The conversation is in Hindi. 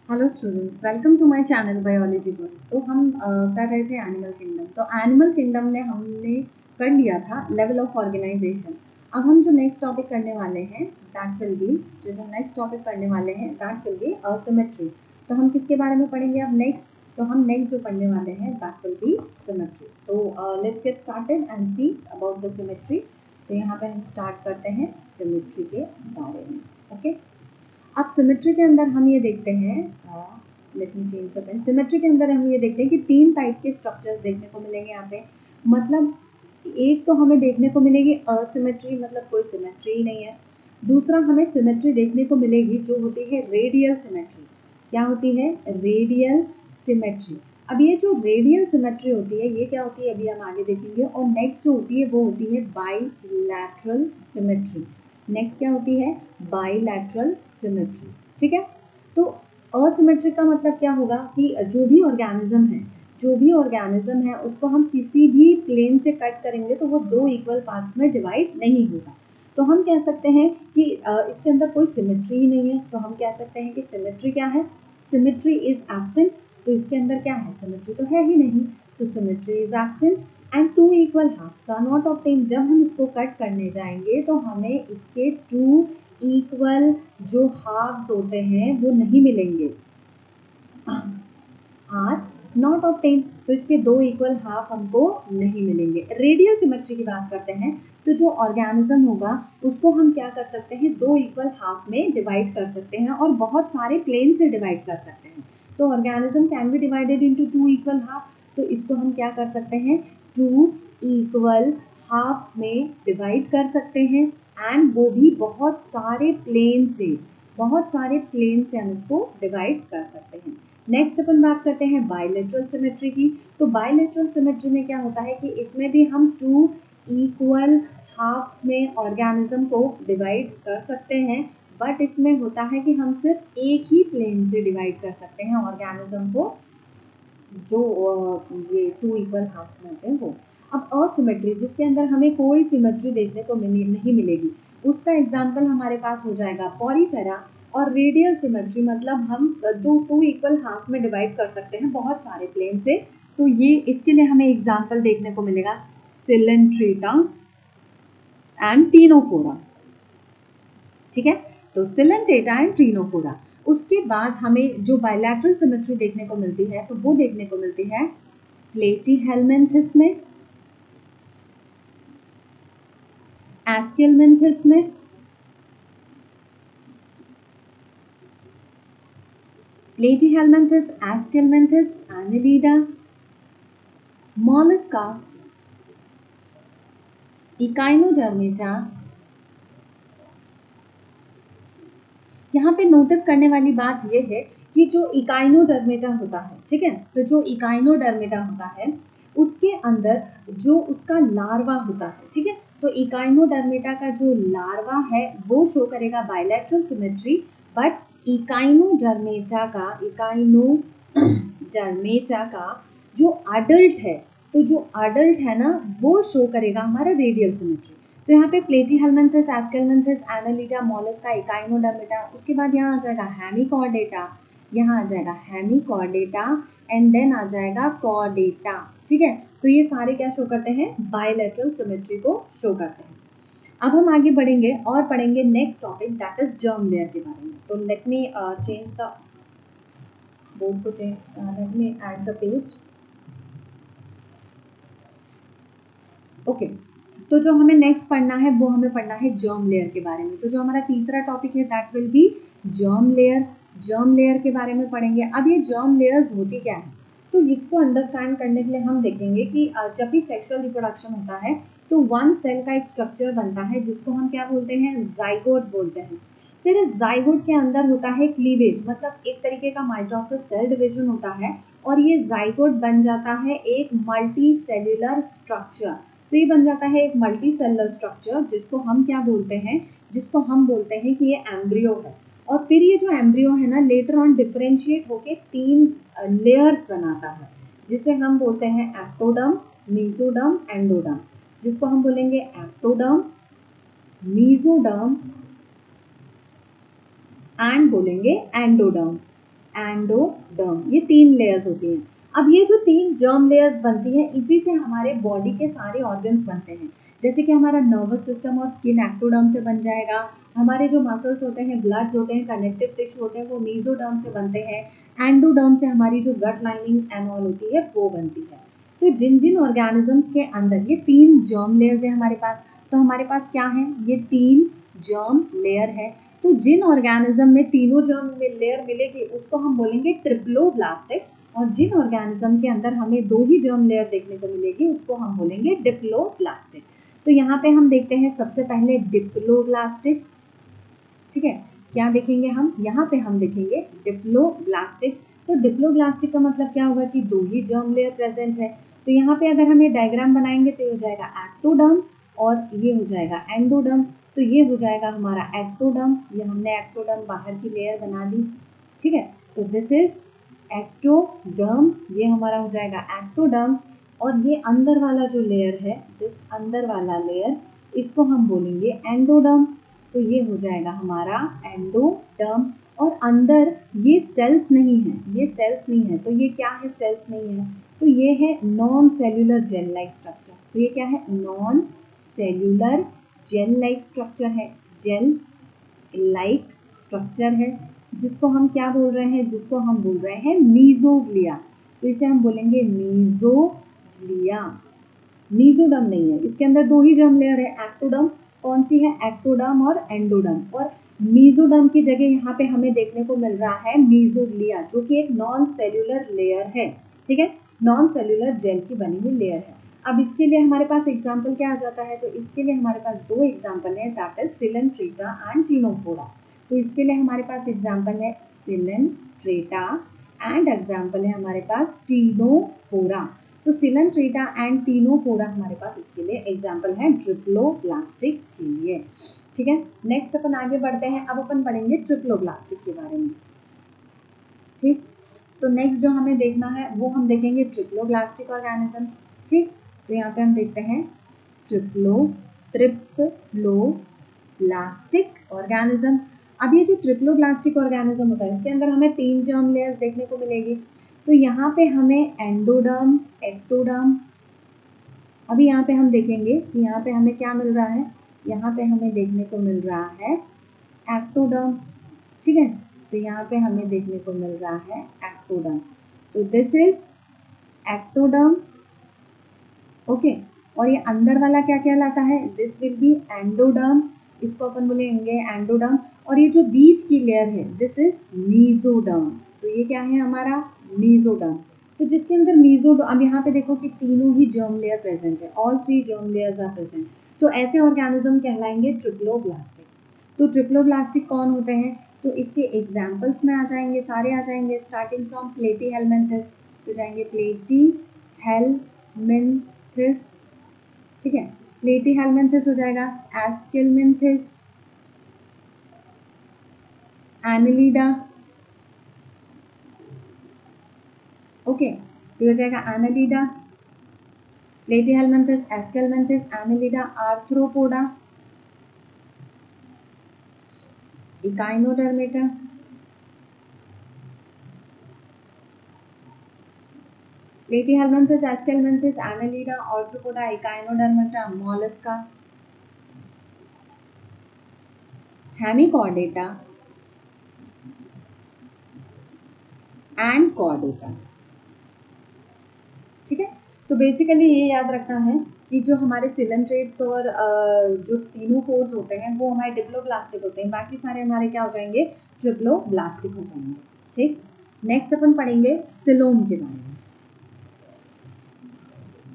Hello students, welcome to my channel biology world. तो हम कर रहे थे एनिमल किंगडम। तो एनिमल किंगडम में हमने कर लिया था लेवल ऑफ ऑर्गेनाइजेशन। अब हम जो नेक्स्ट टॉपिक करने वाले हैं दैट विल बी सिमेट्री। तो हम किसके बारे में पढ़ेंगे अब नेक्स्ट? तो हम नेक्स्ट जो पढ़ने वाले हैं दैट विल बी सिमेट्री। तो let's get started and see about the symmetry. तो यहाँ पे हम स्टार्ट करते हैं सिमेट्री के बारे में। ओके, अब सिमेट्री के अंदर हम ये देखते हैं, let me change the pen. Symmetry के अंदर हम ये देखते हैं कि तीन टाइप के स्ट्रक्चर्स देखने को मिलेंगे यहाँ पे। मतलब एक तो हमें देखने को मिलेगी असिमेट्री, मतलब कोई सिमेट्री ही नहीं है। दूसरा हमें सिमेट्री देखने को मिलेगी जो होती है रेडियल सिमेट्री। क्या होती है? Radial symmetry. अब ये जो रेडियल सिमेट्री होती है ये क्या होती है अभी हम आगे देखेंगे। और नेक्स्ट जो होती है वो होती है बाईलैटरल सिमेट्री। नेक्स्ट क्या होती है? Bilateral symmetry. ठीक है, तो असिमेट्रिक का मतलब क्या होगा कि जो भी ऑर्गेनिज्म है उसको हम किसी भी प्लेन से कट करेंगे तो वो दो इक्वल पार्ट्स में डिवाइड नहीं होगा। तो हम कह सकते हैं कि इसके अंदर कोई सिमेट्री ही नहीं है। तो हम कह सकते हैं कि सिमेट्री क्या है? Symmetry is absent. तो इसके अंदर क्या है? सिमेट्री तो है ही नहीं। तो symmetry is absent and two equal halves are not obtained. जब हम इसको कट करने जाएंगे तो हमें इसके टू इक्वल जो हाफ्स होते हैं वो नहीं मिलेंगे, आर नॉट ऑब्टेन। तो इसके दो इक्वल हाफ हमको नहीं मिलेंगे। रेडियल सिमेट्री की बात करते हैं तो जो ऑर्गेनिज्म होगा उसको हम क्या कर सकते हैं? दो इक्वल हाफ में डिवाइड कर सकते हैं और बहुत सारे प्लेन से डिवाइड कर सकते हैं। तो organism can be divided into two equal half. तो इसको हम क्या कर सकते हैं? टू इक्वल हाफ्स में डिवाइड कर सकते हैं एंड वो भी बहुत सारे प्लेन से हम इसको डिवाइड कर सकते हैं। नेक्स्ट अपन बात करते हैं बायलैटरल सिमेट्री की। तो बायलैटरल सिमेट्री में क्या होता है कि इसमें भी हम टू इक्वल हाफ्स में ऑर्गेनिज्म को डिवाइड कर सकते हैं, बट इसमें होता है कि हम सिर्फ एक ही प्लेन से डिवाइड कर सकते हैं ऑर्गेनिज्म को, जो ये टू इक्वल हाफ्स में होते हैं वो। अब असिमेट्री जिसके अंदर हमें कोई सिमेट्री देखने को नहीं मिलेगी, उसका एग्जाम्पल हमारे पास हो जाएगा पॉलीफेरा। और रेडियल सिमेट्री मतलब हम दो टू इक्वल हाफ में डिवाइड कर सकते हैं बहुत सारे प्लेन से। तो ये इसके लिए हमें एग्जाम्पल देखने को मिलेगा सिलेंट्रेटा एंड टीनोफोरा। ठीक है, तो सिलेंट्रेटा एंड टीनोफोरा। उसके बाद हमें जो बायलैटरल सिमेट्री देखने को मिलती है तो वो देखने को मिलती है प्लेटीहेल्मिन्थस में, एस्केल्मिन्थस में, प्लेटीहेल्मिन्थस, एस्केल्मिन्थस, एनिलिडा, मोलस्का, इकाइनोडर्मेटा। यहाँ पे नोटिस करने वाली बात यह है कि जो इकाइनोडर्मेटा होता है, ठीक है, तो जो इकाइनोडर्मेटा होता है उसके अंदर जो उसका लार्वा होता है, ठीक है, तो इकाइनोडर्मेटा का जो लार्वा है वो शो करेगा बायलैटरल सिमेट्री। बट इकाइनोडर्मेटा का जो अडल्ट है, तो जो अडल्ट है ना वो शो करेगा हमारा रेडियल सिमेट्री। तो यहाँ पे प्लेटीहेल्मिन्थस, एस्केल्मिन्थस, एनालिडा, मोलस्का, इकाइनोडर्मेटा, उसके बाद यहाँ आ जाएगा हेमिकॉर्डेटा, यहाँ आ जाएगा हेमिकॉर्डेटा एंड देन आ जाएगा कॉर्डेटा। ठीक है, तो ये सारे क्या शो करते हैं? बायलैटरल सिमेट्री को शो करते हैं। अब हम आगे बढ़ेंगे और पढ़ेंगे next topic that is germ layer के बारे में। तो let me change the board को let me add the page. Okay, तो जो हमें नेक्स्ट पढ़ना है वो हमें पढ़ना है जर्म लेयर के बारे में। तो जो हमारा तीसरा टॉपिक है that will be germ layer. Germ layer के बारे में पढ़ेंगे। अब ये जर्म लेयर्स होती क्या है? तो इसको अंडरस्टैंड करने के लिए हम देखेंगे कि जब भी सेक्सुअल रिप्रोडक्शन होता है तो वन सेल का एक स्ट्रक्चर बनता है जिसको हम क्या बोलते हैं? जाइगोट बोलते हैं। फिर इस जाइगोट के अंदर होता है क्लीवेज, मतलब एक तरीके का माइटोसिस सेल डिवीजन होता है और ये जाइगोट बन जाता है एक मल्टी सेल्यूलर स्ट्रक्चर। तो ये बन जाता है एक मल्टी सेलुलर स्ट्रक्चर जिसको हम क्या बोलते हैं? जिसको हम बोलते हैं कि ये एम्ब्रियो है। और फिर ये जो एम्ब्रियो है ना लेटर ऑन डिफरेंशिएट होके तीन लेयर्स बनाता है जिसे हम बोलते हैं एक्टोडर्म, मेसोडर्म, एंडोडर्म। जिसको हम बोलेंगे एक्टोडर्म, मेसोडर्म एंड बोलेंगे एंडोडर्म। एंडोडर्म, ये 3 लेयर्स होती हैं। अब ये जो 3 जर्म लेयर्स बनती हैं, इसी से हमारे बॉडी के सारे ऑर्गन्स बनते हैं। जैसे कि हमारा नर्वस सिस्टम और स्किन एक्टोडर्म से बन जाएगा, हमारे जो मसल्स होते हैं, ब्लड्स होते हैं, कनेक्टिव टिश्यू होते हैं, वो मीजोडर्म से बनते हैं। एंडोडर्म से हमारी जो गट लाइनिंग एंड ऑल होती है वो बनती है। तो जिन जिन ऑर्गेनिजम्स के अंदर ये 3 जर्म लेयर्स है हमारे पास, तो हमारे पास क्या है, ये 3 जर्म लेयर है। तो जिन ऑर्गेनिज्म में तीनों जर्म लेयर मिलेगी उसको हम बोलेंगे ट्रिप्लोब्लास्टिक, और जिन ऑर्गेनिज्म के अंदर हमें 2 ही जर्म लेयर देखने को मिलेगी उसको हम बोलेंगे डिप्लोब्लास्टिक। तो यहाँ पे हम देखते हैं सबसे पहले डिप्लोब्लास्टिक, ठीक है। क्या देखेंगे हम, यहाँ पे हम देखेंगे डिप्लोब्लास्टिक। तो डिप्लोब्लास्टिक का मतलब क्या होगा कि 2 ही जर्म लेयर प्रेजेंट है। तो यहाँ पे अगर हमें डायग्राम बनाएंगे तो ये हो जाएगा एक्टोडर्म और ये हो जाएगा एंडोडर्म। तो ये हो जाएगा हमारा एक्टोडर्म, ये हमने एक्टोडर्म बाहर की लेयर बना दी, ठीक है। तो दिस इज एक्टोडर्म, ये हमारा हो जाएगा एक्टोडर्म। और ये अंदर वाला जो लेयर है, दिस अंदर वाला लेयर, इसको हम बोलेंगे एंडोडर्म। तो ये हो जाएगा हमारा एंडोडर्म। और अंदर ये सेल्स नहीं है, ये सेल्स नहीं है। तो ये क्या है, सेल्स नहीं है, तो ये है non cellular gel like structure. तो ये क्या है, non cellular gel like structure है, जेल लाइक स्ट्रक्चर है, जिसको हम क्या बोल रहे हैं, जिसको हम बोल रहे हैं मीजोग्लिया। तो इसे हम बोलेंगे मीजोग्लिया। मीजोडर्म नहीं है, इसके अंदर 2 ही जर्म लेयर है, एक्टोडर्म, कौन सी है, एक्टोडर्म और एंडोडर्म। और मीजोडर्म की जगह यहाँ पे हमें देखने को मिल रहा है मीजोग्लिया, जो कि एक नॉन सेल्यूलर लेयर है, ठीक है, नॉन सेल्यूलर जेल की बनी हुई लेयर है। अब इसके लिए हमारे पास एग्जाम्पल क्या आ जाता है, तो इसके लिए हमारे पास 2 एग्जाम्पल है, that is Coelenterata and Ctenophora. तो इसके लिए हमारे पास एग्जाम्पल है सिलेंट्रेटा एंड एग्जाम्पल है हमारे पास टीनोफोरा। तो सिलेंट्रेटा एंड टीनोफोरा हमारे पास इसके लिए एग्जाम्पल है ट्रिप्लोब्लास्टिक के लिए, ठीक है। नेक्स्ट अपन आगे बढ़ते हैं, अब अपन पढ़ेंगे ट्रिप्लोब्लास्टिक के बारे में, ठीक। तो नेक्स्ट जो हमें देखना है वो हम देखेंगे ट्रिप्लोब्लास्टिक ऑर्गेनिज्म, ठीक। तो यहाँ पे हम देखते हैं ट्रिप्लोब्लास्टिक ऑर्गेनिज्म। अब ये जो ट्रिप्लोब्लास्टिक ऑर्गेनिज्म होता है, इसके अंदर हमें 3 जर्म लेयर्स देखने को मिलेगी। तो यहाँ पे हमें एंडोडर्म, एक्टोडर्म, अभी यहाँ पे हम देखेंगे कि यहाँ पे हमें क्या मिल रहा है, यहाँ पे हमें देखने को मिल रहा है एक्टोडर्म, ठीक है। तो यहाँ पे हमें देखने को मिल रहा है एक्टोडर्म। तो दिस इज एक्टोडर्म, ओके। और ये अंदर वाला क्या कहलाता है, दिस विल बी एंडोडर्म, इसको अपन बोलेंगे एंडोडर्म। और ये जो बीच की लेयर है, दिस इज मीजोडर्म। तो ये क्या है हमारा, मीजोडर्म। तो जिसके अंदर मीजोडर्म, अब यहाँ पे देखो कि तीनों ही जर्म लेयर प्रेजेंट है, all 3 germ layers are present. तो ऐसे ऑर्गेनिज्म कहलाएंगे ट्रिप्लोब्लास्टिक। तो ट्रिप्लोब्लास्टिक कौन होते हैं, तो इसके एग्जाम्पल्स में आ जाएंगे, सारे आ जाएंगे, स्टार्टिंग फ्रॉम प्लेटीहेल्मिन्थिस, तो जाएंगे प्लेटीहेल्मिन्थिस, ठीक है। प्लेटीहेल्मिन्थिस हो जाएगा, एस्केल्मिन्थिस, एनालिडा, ओके। तो हो जाएगा annelida, platyhelminthes, aschelminthes, annelida, arthropoda, echinodermata, platyhelminthes, aschelminthes, annelida, arthropoda, echinodermata, mollusca, hemichordata and chordata, ठीक है। तो बेसिकली ये याद रखना है कि जो हमारे सिलेंट्रेट्स और जो टीनोफोर्स होते हैं वो हमारे डिप्लोब्लास्टिक होते हैं, बाकी सारे हमारे क्या हो जाएंगे, ट्रिप्लोब्लास्टिक हो जाएंगे, ठीक। नेक्स्ट अपन पढ़ेंगे सिलोम के बारे में।